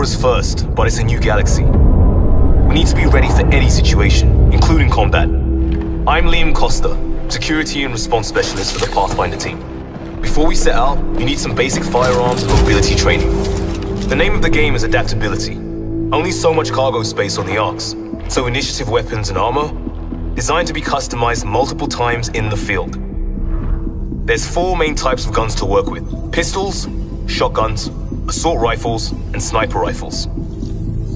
PS4 is first, but it's a new galaxy. We need to be ready for any situation, including combat. I'm Liam Costa, Security and Response Specialist for the Pathfinder team. Before we set out, you need some basic firearms and mobility training. The name of the game is adaptability. Only so much cargo space on the Arks, so initiative weapons and armor, designed to be customized multiple times in the field. There's 4 main types of guns to work with: pistols, shotguns, assault rifles, and sniper rifles.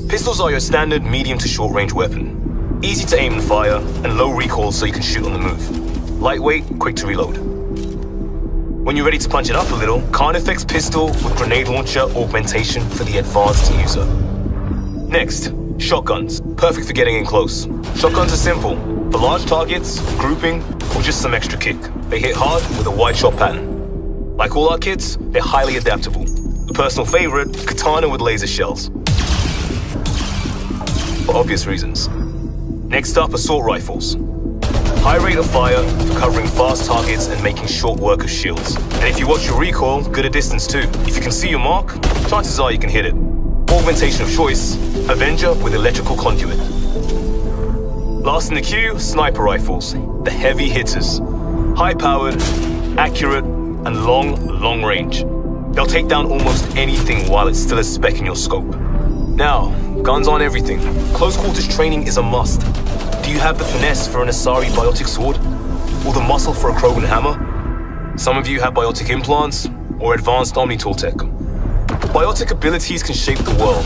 Pistols are your standard medium to short range weapon. Easy to aim and fire, and low recoil so you can shoot on the move. Lightweight, quick to reload. When you're ready to punch it up a little, Carnifex pistol with grenade launcher augmentation for the advanced user. Next, shotguns, perfect for getting in close. Shotguns are simple, for large targets, grouping, or just some extra kick. They hit hard with a wide shot pattern. Like all our kits, they're highly adaptable. A personal favorite, katana with laser shells. For obvious reasons. Next up, assault rifles. High rate of fire for covering fast targets and making short work of shields. And if you watch your recoil, good at distance too. If you can see your mark, chances are you can hit it. Augmentation of choice, Avenger with electrical conduit. Last in the queue, sniper rifles, the heavy hitters. High-powered, accurate, and long range. They'll take down almost anything while it's still a speck in your scope. Now, guns aren't everything. Close quarters training is a must. Do you have the finesse for an Asari biotic sword? Or the muscle for a Krogan hammer? Some of you have biotic implants, or advanced Omnitool tech. Biotic abilities can shape the world,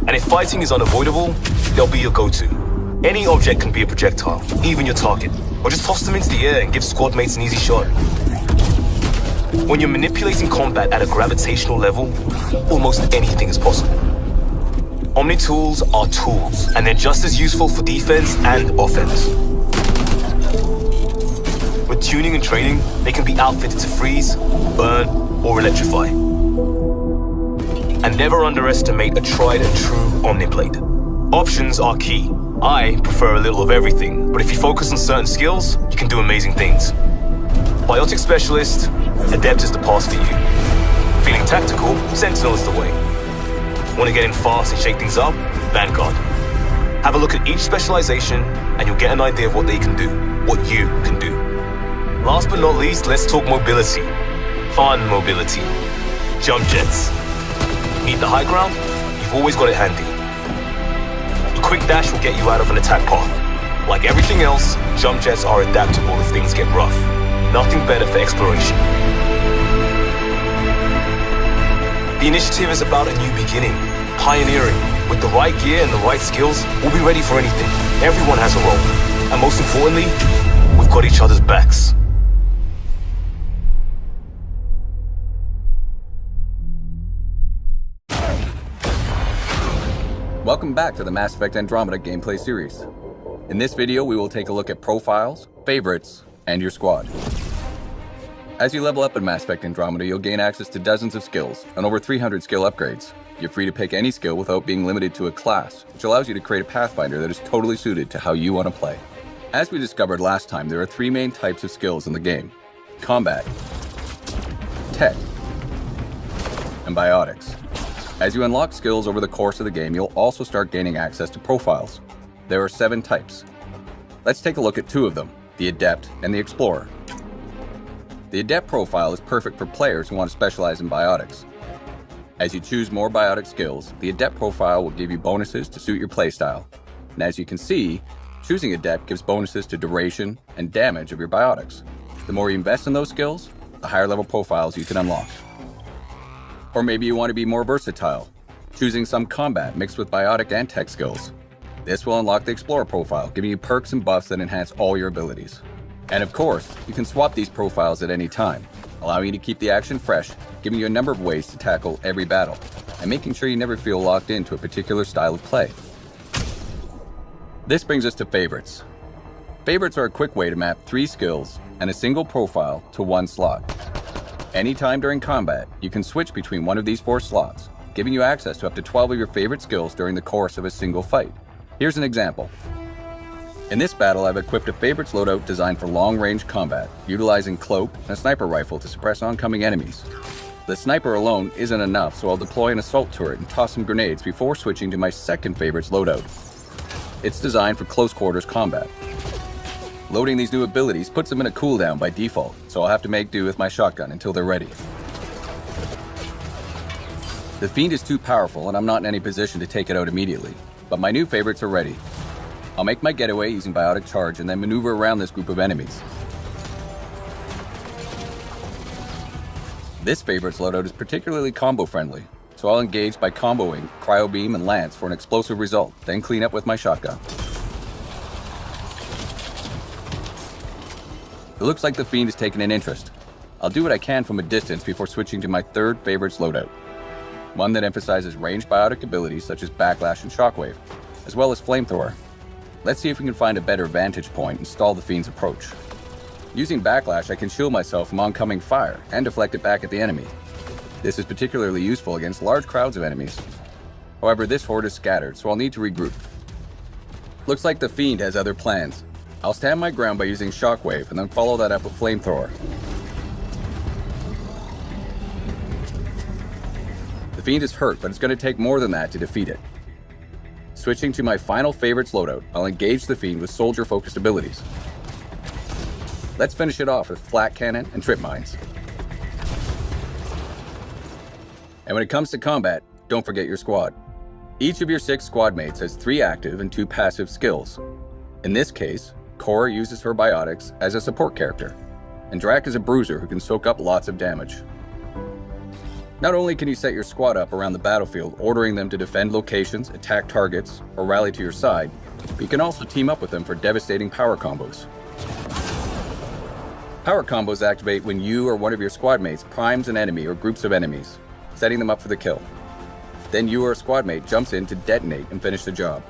and if fighting is unavoidable, they'll be your go-to. Any object can be a projectile, even your target. Or just toss them into the air and give squad mates an easy shot. When you're manipulating combat at a gravitational level, almost anything is possible. Omnitools are tools, and they're just as useful for defense and offense. With tuning and training, they can be outfitted to freeze, burn, or electrify. And never underestimate a tried and true Omniblade. Options are key. I prefer a little of everything, but if you focus on certain skills, you can do amazing things. Biotic Specialist, Adept is the path for you. Feeling tactical, Sentinel is the way. Want to get in fast and shake things up? Vanguard. Have a look at each specialization, and you'll get an idea of what they can do, what you can do. Last but not least, let's talk mobility. Fun mobility. Jump jets. Need the high ground? You've always got it handy. A quick dash will get you out of an attack path. Like everything else, jump jets are adaptable if things get rough. Nothing better for exploration. The initiative is about a new beginning, pioneering. With the right gear and the right skills, we'll be ready for anything. Everyone has a role. And most importantly, we've got each other's backs. Welcome back to the Mass Effect Andromeda gameplay series. In this video, we will take a look at profiles, favorites, and your squad. As you level up in Mass Effect Andromeda, you'll gain access to dozens of skills and over 300 skill upgrades. You're free to pick any skill without being limited to a class, which allows you to create a Pathfinder that is totally suited to how you want to play. As we discovered last time, there are 3 main types of skills in the game: combat, tech, and biotics. As you unlock skills over the course of the game, you'll also start gaining access to profiles. There are 7 types. Let's take a look at 2 of them, the Adept and the Explorer. The Adept profile is perfect for players who want to specialize in biotics. As you choose more biotic skills, the Adept profile will give you bonuses to suit your playstyle. And as you can see, choosing Adept gives bonuses to duration and damage of your biotics. The more you invest in those skills, the higher level profiles you can unlock. Or maybe you want to be more versatile, choosing some combat mixed with biotic and tech skills. This will unlock the Explorer profile, giving you perks and buffs that enhance all your abilities. And of course, you can swap these profiles at any time, allowing you to keep the action fresh, giving you a number of ways to tackle every battle, and making sure you never feel locked into a particular style of play. This brings us to favorites. Favorites are a quick way to map 3 skills and a single profile to 1 slot. Anytime during combat, you can switch between one of these 4 slots, giving you access to up to 12 of your favorite skills during the course of a single fight. Here's an example. In this battle, I've equipped a favorites loadout designed for long-range combat, utilizing cloak and a sniper rifle to suppress oncoming enemies. The sniper alone isn't enough, so I'll deploy an assault turret and toss some grenades before switching to my second favorite's loadout. It's designed for close quarters combat. Loading these new abilities puts them in a cooldown by default, so I'll have to make do with my shotgun until they're ready. The Fiend is too powerful and I'm not in any position to take it out immediately, but my new favorites are ready. I'll make my getaway using Biotic Charge and then maneuver around this group of enemies. This favorite's loadout is particularly combo friendly, so I'll engage by comboing Cryo Beam and Lance for an explosive result, then clean up with my shotgun. It looks like the Fiend has taken an interest. I'll do what I can from a distance before switching to my third favorite's loadout. One that emphasizes ranged biotic abilities such as Backlash and Shockwave, as well as Flamethrower. Let's see if we can find a better vantage point and stall the Fiend's approach. Using Backlash, I can shield myself from oncoming fire and deflect it back at the enemy. This is particularly useful against large crowds of enemies. However, this horde is scattered, so I'll need to regroup. Looks like the Fiend has other plans. I'll stand my ground by using Shockwave and then follow that up with Flamethrower. The Fiend is hurt, but it's going to take more than that to defeat it. Switching to my final favorite's loadout, I'll engage the Fiend with soldier-focused abilities. Let's finish it off with Flak Cannon and Trip Mines. And when it comes to combat, don't forget your squad. Each of your 6 squad mates has 3 active and 2 passive skills. In this case, Cora uses her biotics as a support character, and Drac is a bruiser who can soak up lots of damage. Not only can you set your squad up around the battlefield, ordering them to defend locations, attack targets, or rally to your side, but you can also team up with them for devastating power combos. Power combos activate when you or one of your squad mates primes an enemy or groups of enemies, setting them up for the kill. Then you or a squad mate jumps in to detonate and finish the job.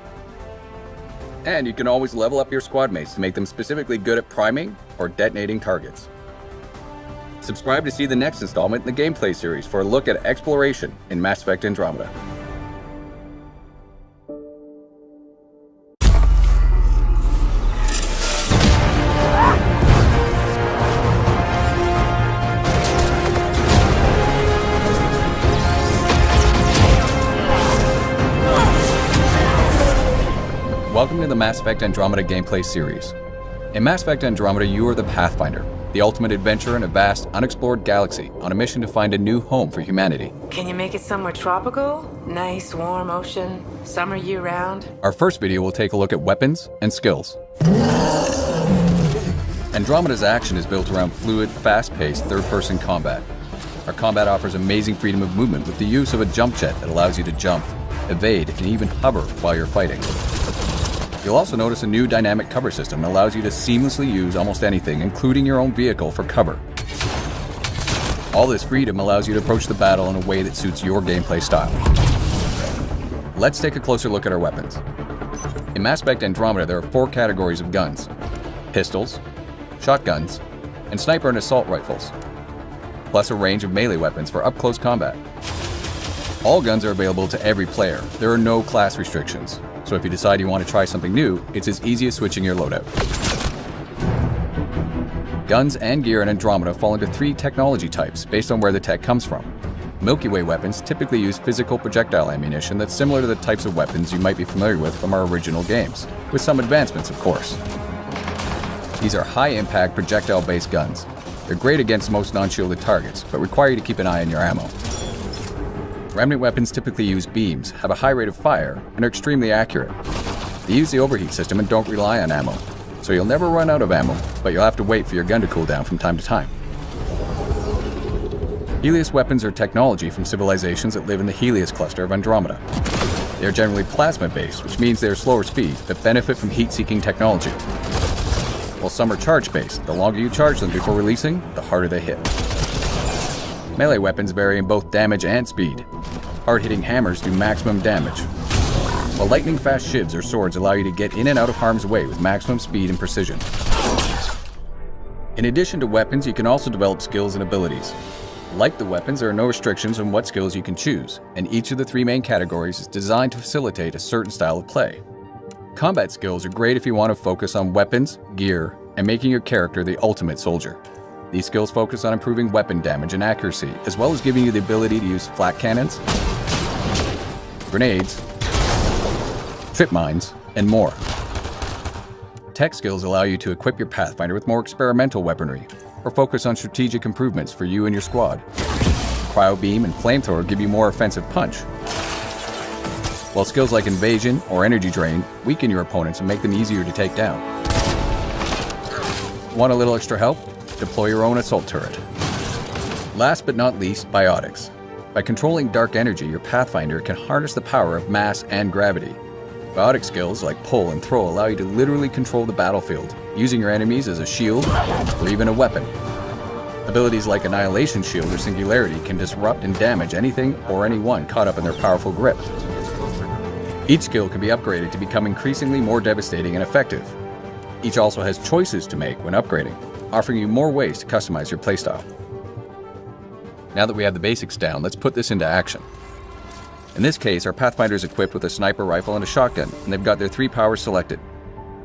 And you can always level up your squad mates to make them specifically good at priming or detonating targets. Subscribe to see the next installment in the gameplay series for a look at exploration in Mass Effect Andromeda. Welcome to the Mass Effect Andromeda gameplay series. In Mass Effect Andromeda, you are the Pathfinder, the ultimate adventurer in a vast, unexplored galaxy on a mission to find a new home for humanity. Can you make it somewhere tropical? Nice, warm ocean, summer year-round? Our first video will take a look at weapons and skills. Andromeda's action is built around fluid, fast-paced, third-person combat. Our combat offers amazing freedom of movement with the use of a jump jet that allows you to jump, evade, and even hover while you're fighting. You'll also notice a new dynamic cover system that allows you to seamlessly use almost anything, including your own vehicle, for cover. All this freedom allows you to approach the battle in a way that suits your gameplay style. Let's take a closer look at our weapons. In Mass Effect Andromeda, there are 4 categories of guns: pistols, shotguns, and sniper and assault rifles, plus a range of melee weapons for up-close combat. All guns are available to every player. There are no class restrictions. So if you decide you want to try something new, it's as easy as switching your loadout. Guns and gear in Andromeda fall into 3 technology types based on where the tech comes from. Milky Way weapons typically use physical projectile ammunition that's similar to the types of weapons you might be familiar with from our original games, with some advancements, of course. These are high-impact projectile-based guns. They're great against most non-shielded targets, but require you to keep an eye on your ammo. Remnant weapons typically use beams, have a high rate of fire, and are extremely accurate. They use the overheat system and don't rely on ammo, so you'll never run out of ammo, but you'll have to wait for your gun to cool down from time to time. Helios weapons are technology from civilizations that live in the Helios cluster of Andromeda. They are generally plasma-based, which means they are slower speed, but benefit from heat-seeking technology. While some are charge-based, the longer you charge them before releasing, the harder they hit. Melee weapons vary in both damage and speed. Hard-hitting hammers do maximum damage, while lightning-fast shivs or swords allow you to get in and out of harm's way with maximum speed and precision. In addition to weapons, you can also develop skills and abilities. Like the weapons, there are no restrictions on what skills you can choose, and each of the 3 main categories is designed to facilitate a certain style of play. Combat skills are great if you want to focus on weapons, gear, and making your character the ultimate soldier. These skills focus on improving weapon damage and accuracy, as well as giving you the ability to use flat cannons, grenades, trip mines, and more. Tech skills allow you to equip your Pathfinder with more experimental weaponry, or focus on strategic improvements for you and your squad. Cryo Beam and Flamethrower give you more offensive punch, while skills like Invasion or Energy Drain weaken your opponents and make them easier to take down. Want a little extra help? Deploy your own assault turret. Last but not least, biotics. By controlling dark energy, your Pathfinder can harness the power of mass and gravity. Biotic skills like pull and throw allow you to literally control the battlefield, using your enemies as a shield or even a weapon. Abilities like Annihilation Shield or Singularity can disrupt and damage anything or anyone caught up in their powerful grip. Each skill can be upgraded to become increasingly more devastating and effective. Each also has choices to make when upgrading, offering you more ways to customize your playstyle. Now that we have the basics down, let's put this into action. In this case, our Pathfinder is equipped with a sniper rifle and a shotgun, and they've got their 3 powers selected.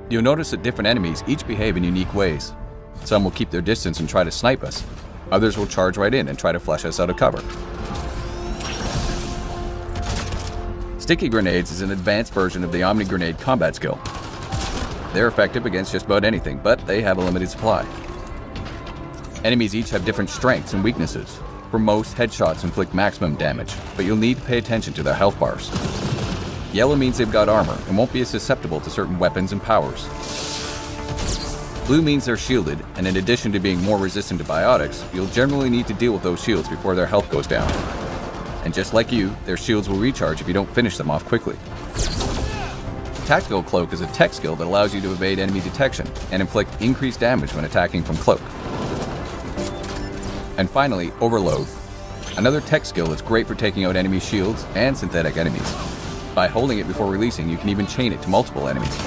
You'll notice that different enemies each behave in unique ways. Some will keep their distance and try to snipe us. Others will charge right in and try to flush us out of cover. Sticky Grenades is an advanced version of the Omni Grenade combat skill. They're effective against just about anything, but they have a limited supply. Enemies each have different strengths and weaknesses. For most, headshots inflict maximum damage, but you'll need to pay attention to their health bars. Yellow means they've got armor and won't be as susceptible to certain weapons and powers. Blue means they're shielded, and in addition to being more resistant to biotics, you'll generally need to deal with those shields before their health goes down. And just like you, their shields will recharge if you don't finish them off quickly. Tactical Cloak is a tech skill that allows you to evade enemy detection and inflict increased damage when attacking from cloak. And finally, Overload, another tech skill that's great for taking out enemy shields and synthetic enemies. By holding it before releasing, you can even chain it to multiple enemies.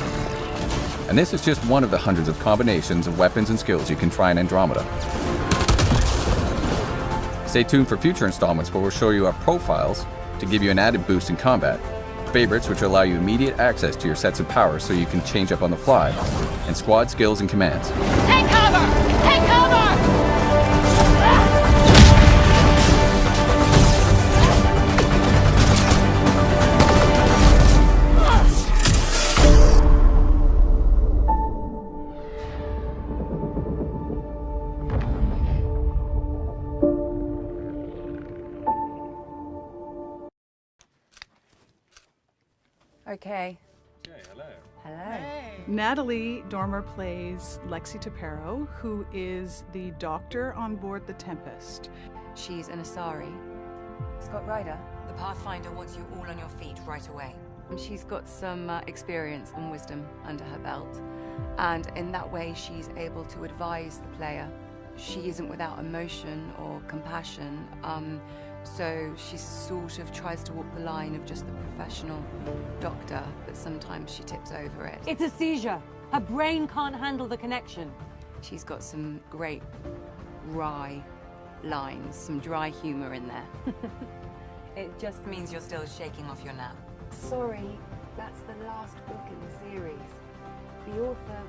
And this is just one of the hundreds of combinations of weapons and skills you can try in Andromeda. Stay tuned for future installments where we'll show you our profiles to give you an added boost in combat, favorites which allow you immediate access to your sets of powers so you can change up on the fly, and squad skills and commands. Take cover! Take cover! Okay. Okay, hello. Hello. Natalie Dormer plays Lexi Tapero, who is the doctor on board the Tempest. She's an Asari. Scott Ryder. The Pathfinder wants you all on your feet right away. And she's got some experience and wisdom under her belt. And in that way, she's able to advise the player. She isn't without emotion or compassion. So she sort of tries to walk the line of just the professional doctor, but sometimes she tips over it. It's a seizure. Her brain can't handle the connection. She's got some great wry lines, some dry humor in there. It just means you're still shaking off your nap. Sorry, that's the last book in the series. The author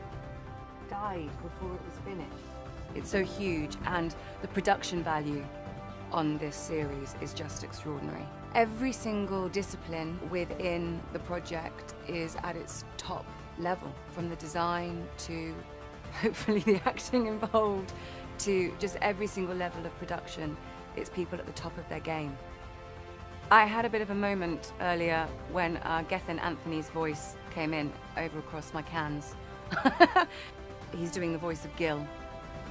died before it was finished. It's so huge, and the production value on this series is just extraordinary. Every single discipline within the project is at its top level, from the design to hopefully the acting involved to just every single level of production. It's people at the top of their game. I had a bit of a moment earlier when Gethin Anthony's voice came in over across my cans. He's doing the voice of Gil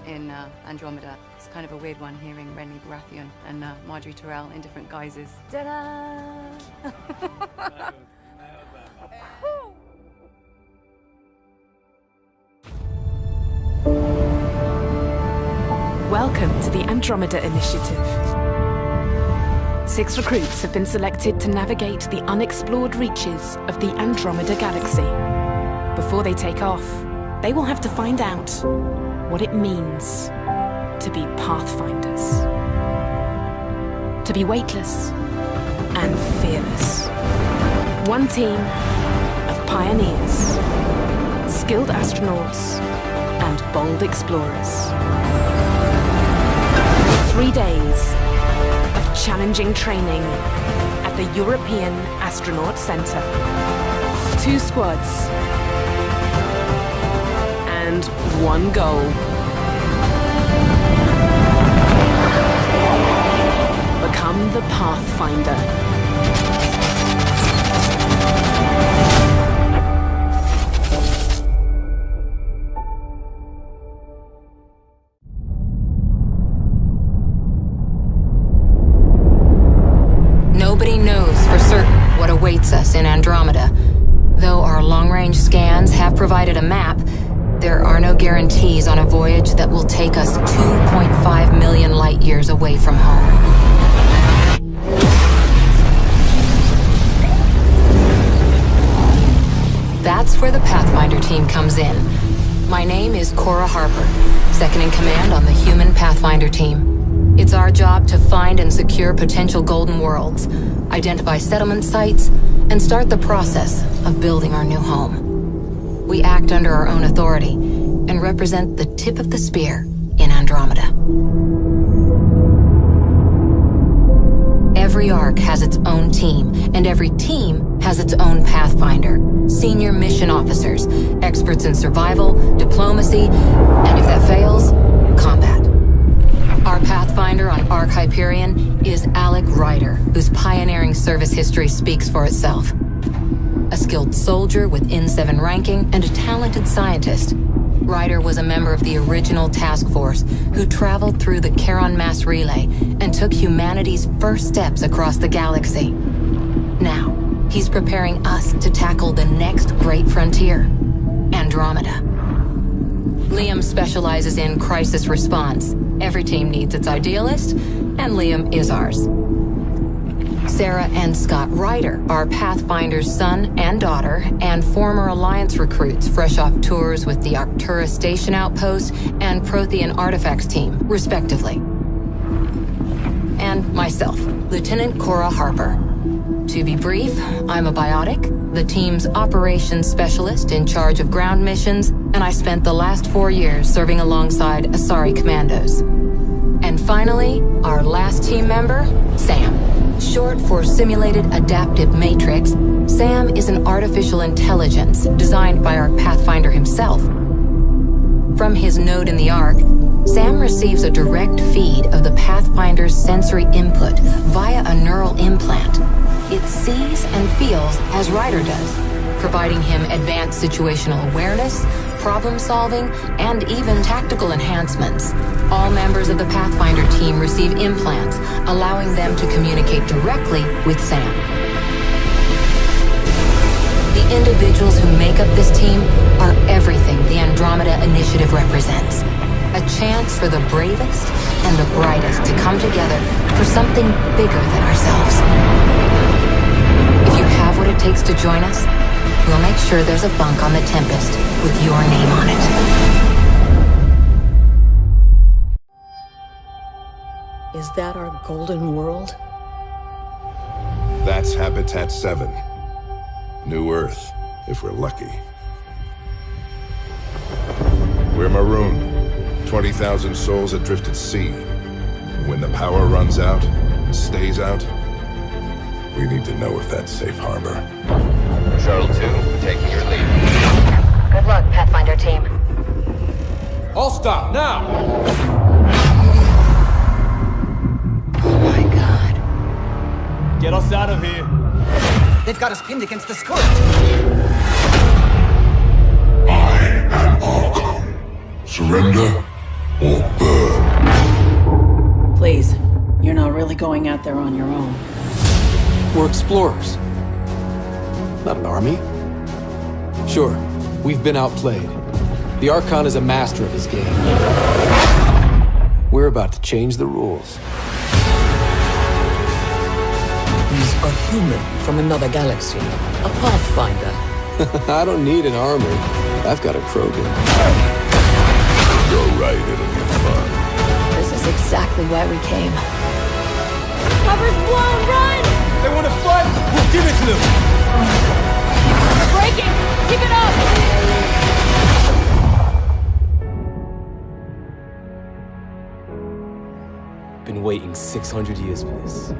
in Andromeda. It's kind of a weird one, hearing Renly Baratheon and Marjorie Tyrell in different guises. Ta-da! Welcome to the Andromeda Initiative. 6 recruits have been selected to navigate the unexplored reaches of the Andromeda Galaxy. Before they take off, they will have to find out what it means to be Pathfinders. To be weightless and fearless. One team of pioneers, skilled astronauts, and bold explorers. 3 days of challenging training at the European Astronaut Center. 2 squads and 1 goal. Become the Pathfinder. Nobody knows for certain what awaits us in Andromeda. Though our long-range scans have provided a map, there are no guarantees on a voyage that will take us 2.5 million light-years away from home. That's where the Pathfinder team comes in. My name is Cora Harper, second in command on the human Pathfinder team. It's our job to find and secure potential golden worlds, identify settlement sites, and start the process of building our new home. We act under our own authority and represent the tip of the spear in Andromeda. Every Ark has its own team, and every team has its own Pathfinder, senior mission officers, experts in survival, diplomacy, and if that fails, combat. Our Pathfinder on Ark Hyperion is Alec Ryder, whose pioneering service history speaks for itself. A skilled soldier with N7 ranking and a talented scientist, Ryder was a member of the original task force who traveled through the Charon Mass Relay and took humanity's first steps across the galaxy. Now, he's preparing us to tackle the next great frontier, Andromeda. Liam specializes in crisis response. Every team needs its idealist, and Liam is ours. Sarah and Scott Ryder are Pathfinder's son and daughter, and former Alliance recruits fresh off tours with the Arcturus Station Outpost and Prothean Artifacts team, respectively. And myself, Lieutenant Cora Harper. To be brief, I'm a biotic, the team's operations specialist in charge of ground missions, and I spent the last 4 years serving alongside Asari commandos. And finally, our last team member, Sam. Short for Simulated Adaptive Matrix, Sam is an artificial intelligence designed by our Pathfinder himself. From his node in the Ark, Sam receives a direct feed of the Pathfinder's sensory input via a neural implant. It sees and feels as Ryder does, providing him advanced situational awareness, problem-solving, and even tactical enhancements. All members of the Pathfinder team receive implants, allowing them to communicate directly with Sam. The individuals who make up this team are everything the Andromeda Initiative represents. A chance for the bravest and the brightest to come together for something bigger than ourselves. If you have what it takes to join us, we'll make sure there's a bunk on the Tempest with your name on it. Is that our golden world? That's Habitat 7. New Earth, if we're lucky. We're marooned. 20,000 souls adrift at sea. When the power runs out, stays out, we need to know if that's safe harbor. Shuttle 2, taking your lead. Good luck, Pathfinder team. All stop, now! Oh my god. Get us out of here. They've got us pinned against the skirt. I am Arkham. Surrender or burn. Please, you're not really going out there on your own. We're explorers. Not an army. Sure, we've been outplayed. The Archon is a master of his game. We're about to change the rules. He's a human from another galaxy. A Pathfinder. I don't need an army. I've got a Krogan. You're right, it'll be fun. This is exactly why we came. Cover's blown, run! They want to fight? We'll give it to them! You're breaking! Keep it up! been waiting 600 years for this.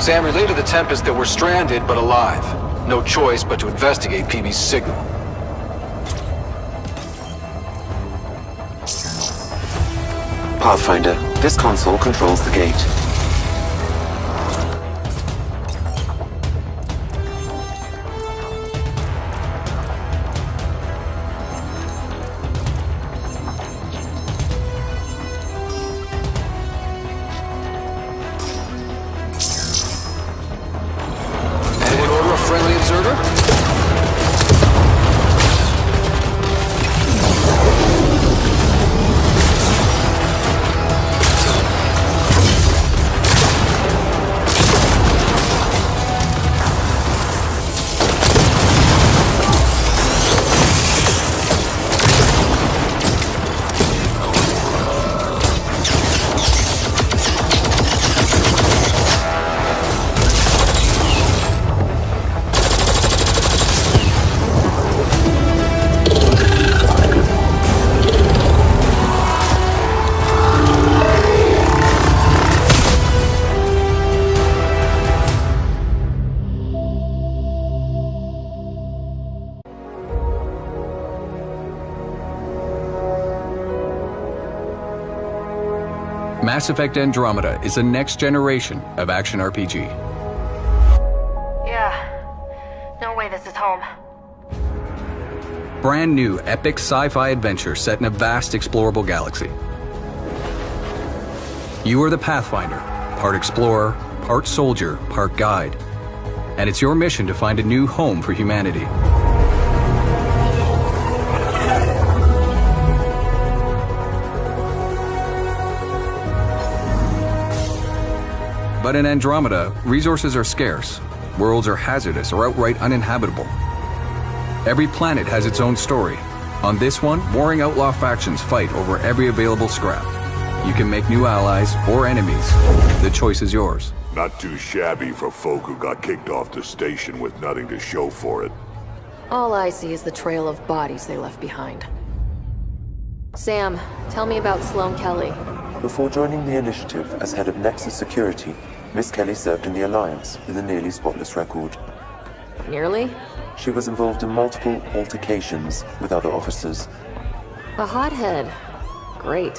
Sam relayed to the Tempest that we're stranded but alive. No choice but to investigate PB's signal. Pathfinder, this console controls the gate. Mass Effect Andromeda is the next generation of action RPG. Yeah. No way this is home. Brand new epic sci-fi adventure set in a vast explorable galaxy. You are the Pathfinder, part explorer, part soldier, part guide. And it's your mission to find a new home for humanity. But in Andromeda, resources are scarce, worlds are hazardous or outright uninhabitable. Every planet has its own story. On this one, warring outlaw factions fight over every available scrap. You can make new allies or enemies. The choice is yours. Not too shabby for folk who got kicked off the station with nothing to show for it. All I see is the trail of bodies they left behind. Sam, tell me about Sloane Kelly. Before joining the initiative as head of Nexus Security, Miss Kelly served in the Alliance with a nearly spotless record. Nearly? She was involved in multiple altercations with other officers. A hothead. Great.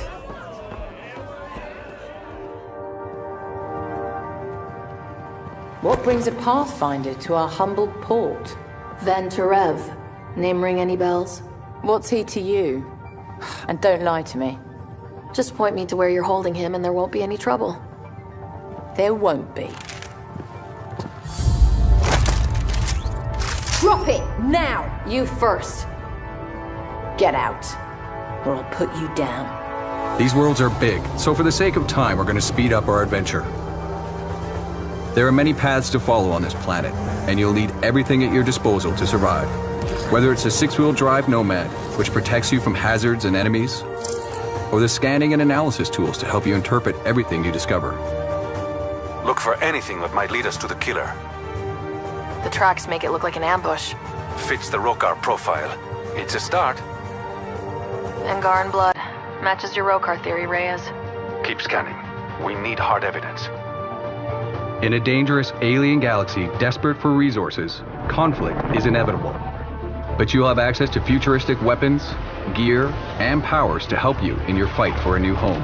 What brings a Pathfinder to our humble port? Van Terev. Name ring any bells? What's he to you? And don't lie to me. Just point me to where you're holding him and there won't be any trouble. There won't be. Drop it! Now! You first. Get out, or I'll put you down. These worlds are big, so for the sake of time, we're going to speed up our adventure. There are many paths to follow on this planet, and you'll need everything at your disposal to survive. Whether it's a six-wheel drive Nomad, which protects you from hazards and enemies, or the scanning and analysis tools to help you interpret everything you discover. Look for anything that might lead us to the killer. The tracks make it look like an ambush. Fits the Rokar profile. It's a start. Angaran blood. Matches your Rokar theory, Reyes. Keep scanning. We need hard evidence. In a dangerous alien galaxy desperate for resources, conflict is inevitable. But you'll have access to futuristic weapons, gear, and powers to help you in your fight for a new home.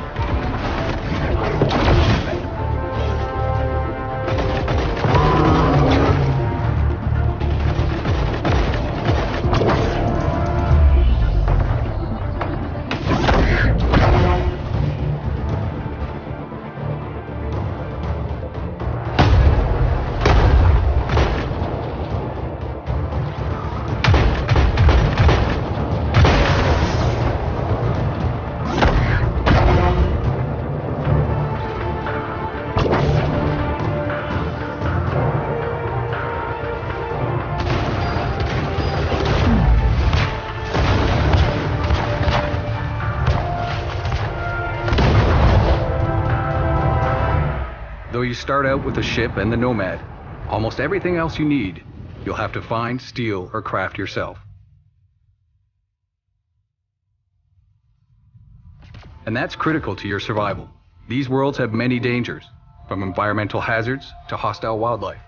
Though you start out with a ship and the Nomad, almost everything else you need, you'll have to find, steal, or craft yourself. And that's critical to your survival. These worlds have many dangers, from environmental hazards to hostile wildlife.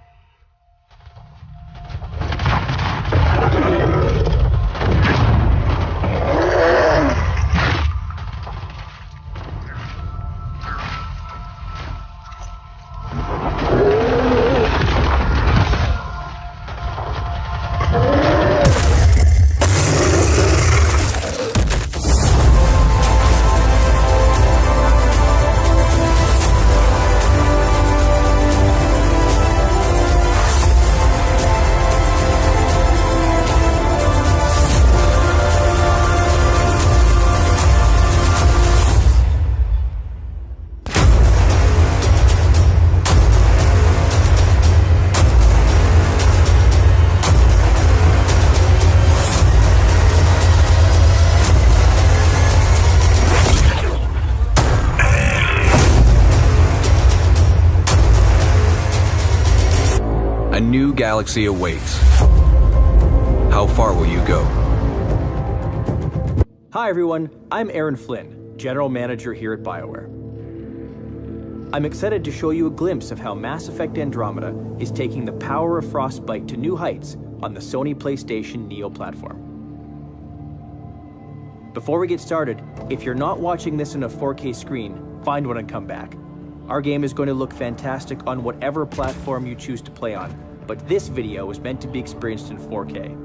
A new galaxy awaits. How far will you go? Hi everyone, I'm Aaron Flynn, General Manager here at BioWare. I'm excited to show you a glimpse of how Mass Effect Andromeda is taking the power of Frostbite to new heights on the Sony PlayStation Neo platform. Before we get started, if you're not watching this on a 4K screen, find one and come back. Our game is going to look fantastic on whatever platform you choose to play on, but this video is meant to be experienced in 4K.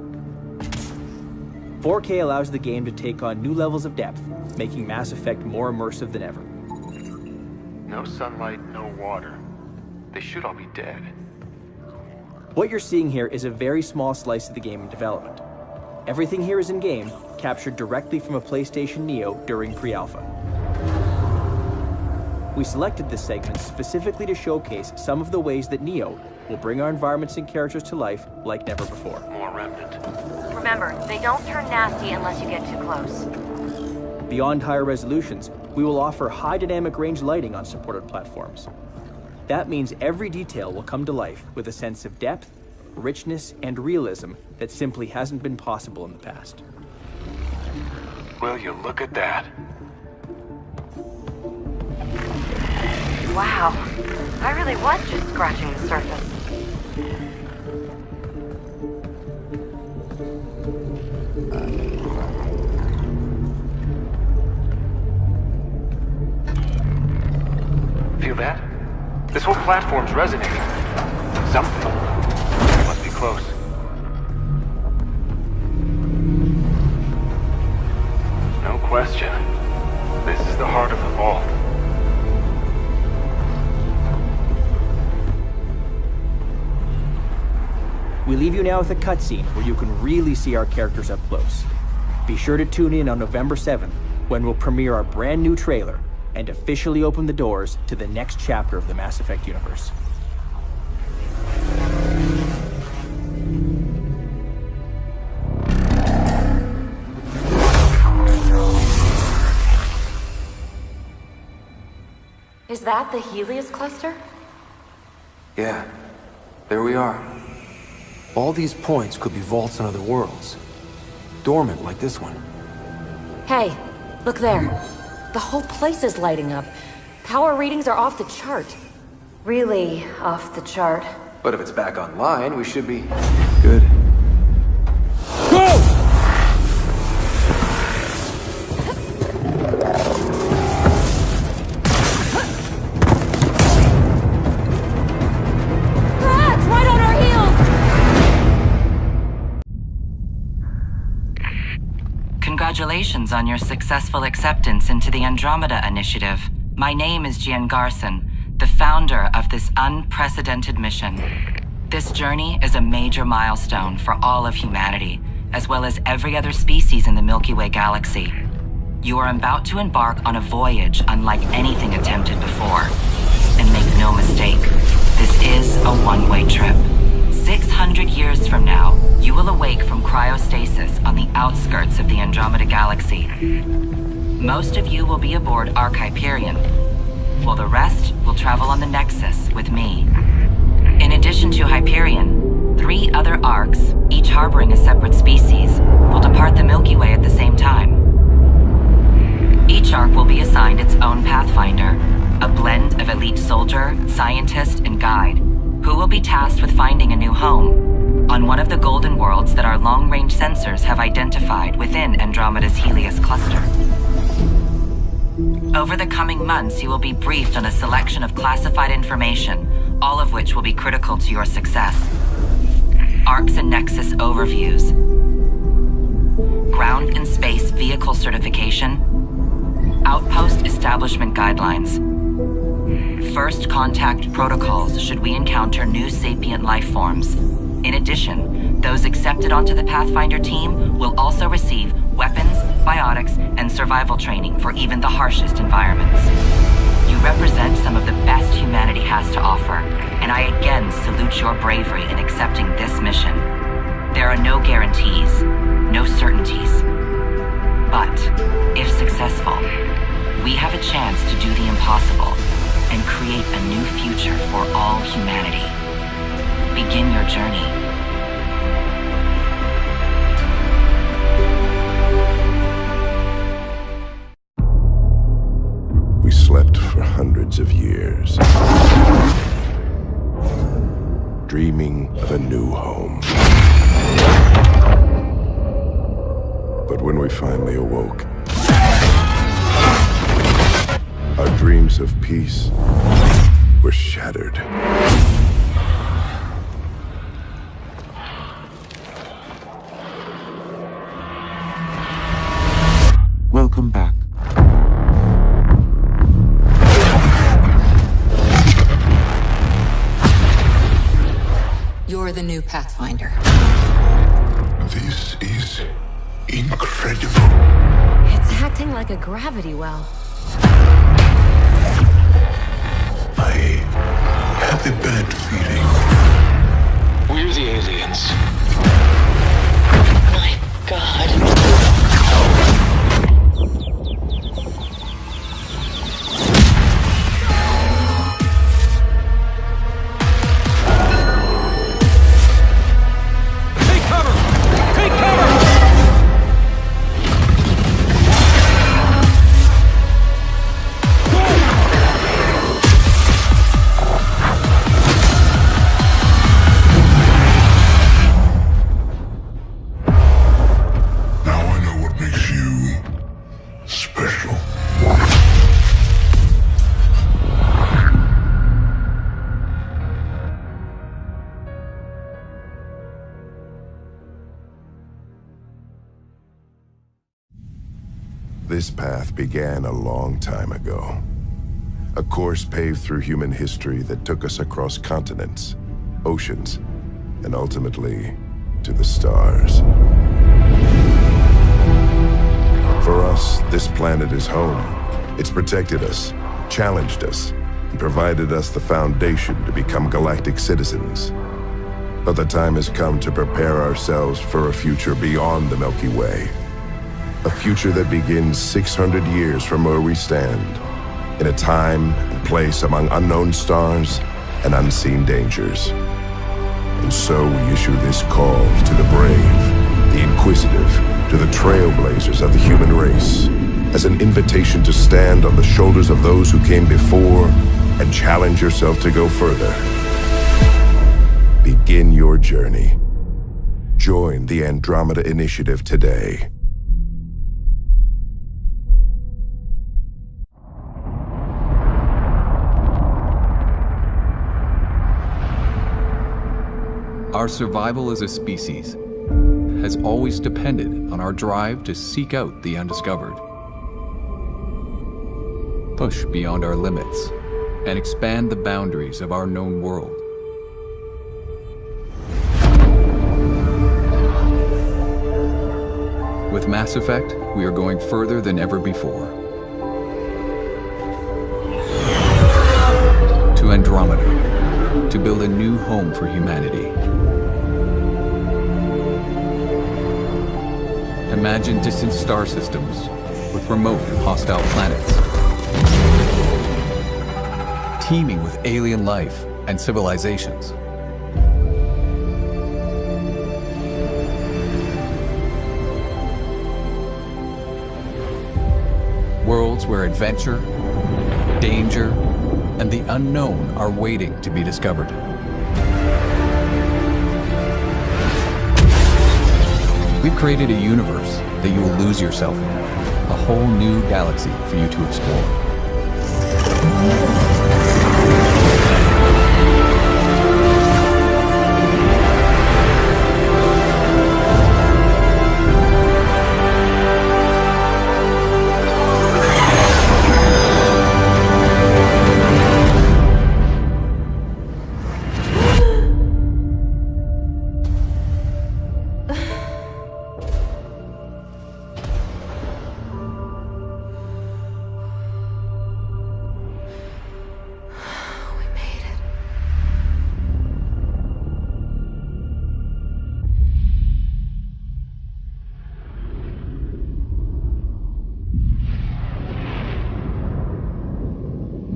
4K allows the game to take on new levels of depth, making Mass Effect more immersive than ever. No sunlight, no water. They should all be dead. What you're seeing here is a very small slice of the game in development. Everything here is in-game, captured directly from a PlayStation Neo during pre-alpha. We selected this segment specifically to showcase some of the ways that Neo will bring our environments and characters to life like never before. More Remnant. Remember, they don't turn nasty unless you get too close. Beyond higher resolutions, we will offer high dynamic range lighting on supported platforms. That means every detail will come to life with a sense of depth, richness, and realism that simply hasn't been possible in the past. Will you look at that? Wow, I really was just scratching the surface. Feel that? This whole platform's resonating. Something. Must be close. No question. This is the heart of the vault. We leave you now with a cutscene where you can really see our characters up close. Be sure to tune in on November 7th, when we'll premiere our brand new trailer and officially open the doors to the next chapter of the Mass Effect universe. Is that the Helios cluster? Yeah, there we are. All these points could be vaults on other worlds. Dormant like this one. Hey, look there. The whole place is lighting up. Power readings are off the chart. Really off the chart. But if it's back online, we should be good. Go! Congratulations on your successful acceptance into the Andromeda Initiative. My name is Gian Garson, the founder of this unprecedented mission. This journey is a major milestone for all of humanity, as well as every other species in the Milky Way galaxy. You are about to embark on a voyage unlike anything attempted before. And make no mistake, this is a one-way trip. 600 years from now, you will awake from cryostasis on the outskirts of the Andromeda Galaxy. Most of you will be aboard Arch Hyperion, while the rest will travel on the Nexus with me. In addition to Hyperion, 3 other arcs, each harboring a separate species, will depart the Milky Way at the same time. Each arc will be assigned its own Pathfinder, a blend of elite soldier, scientist, and guide, who will be tasked with finding a new home on one of the golden worlds that our long-range sensors have identified within Andromeda's Helios cluster. Over the coming months, you will be briefed on a selection of classified information, all of which will be critical to your success. Arcs and Nexus overviews, ground and space vehicle certification, outpost establishment guidelines, first contact protocols should we encounter new sapient life forms. In addition, those accepted onto the Pathfinder team will also receive weapons, biotics, and survival training for even the harshest environments. You represent some of the best humanity has to offer, and I again salute your bravery in accepting this mission. There are no guarantees, no certainties. But, if successful, we have a chance to do the impossible and create a new future for all humanity. Begin your journey. We slept for hundreds of years, dreaming of a new home. But when we finally awoke, our dreams of peace were shattered. Welcome back. You're the new Pathfinder. This is incredible. It's acting like a gravity well. I have a bad feeling. We're the aliens. My God. This path began a long time ago. A course paved through human history that took us across continents, oceans, and ultimately to the stars. For us, this planet is home. It's protected us, challenged us, and provided us the foundation to become galactic citizens. But the time has come to prepare ourselves for a future beyond the Milky Way. A future that begins 600 years from where we stand, in a time and place among unknown stars and unseen dangers. And so we issue this call to the brave, the inquisitive, to the trailblazers of the human race, as an invitation to stand on the shoulders of those who came before and challenge yourself to go further. Begin your journey. Join the Andromeda Initiative today. Our survival as a species has always depended on our drive to seek out the undiscovered, push beyond our limits, and expand the boundaries of our known world. With Mass Effect, we are going further than ever before. To Andromeda, to build a new home for humanity. Imagine distant star systems with remote and hostile planets. teeming with alien life and civilizations. Worlds where adventure, danger, and the unknown are waiting to be discovered. We've created a universe that you will lose yourself in, a whole new galaxy for you to explore.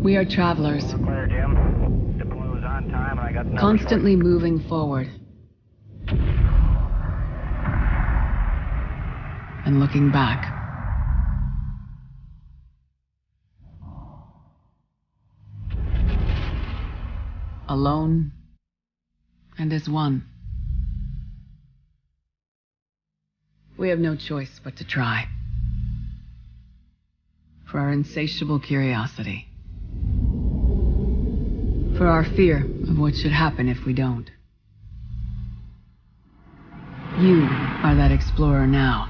We are travelers, constantly moving forward and looking back. Alone and as one. We have no choice but to try. For our insatiable curiosity. For our fear of what should happen if we don't. You are that explorer now.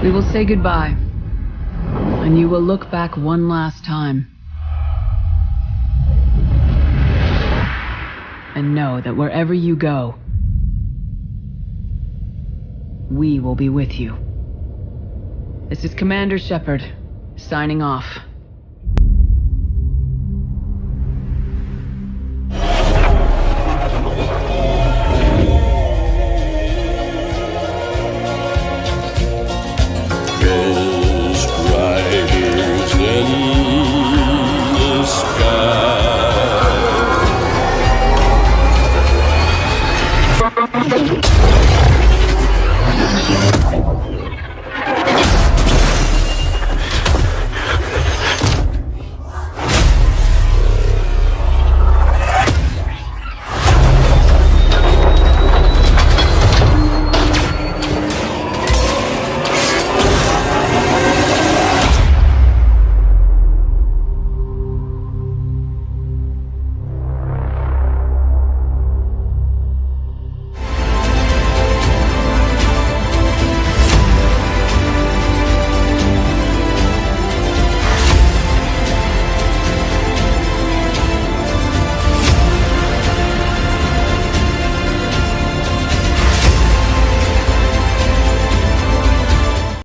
We will say goodbye, and you will look back one last time. And know that wherever you go, we will be with you. This is Commander Shepard, signing off.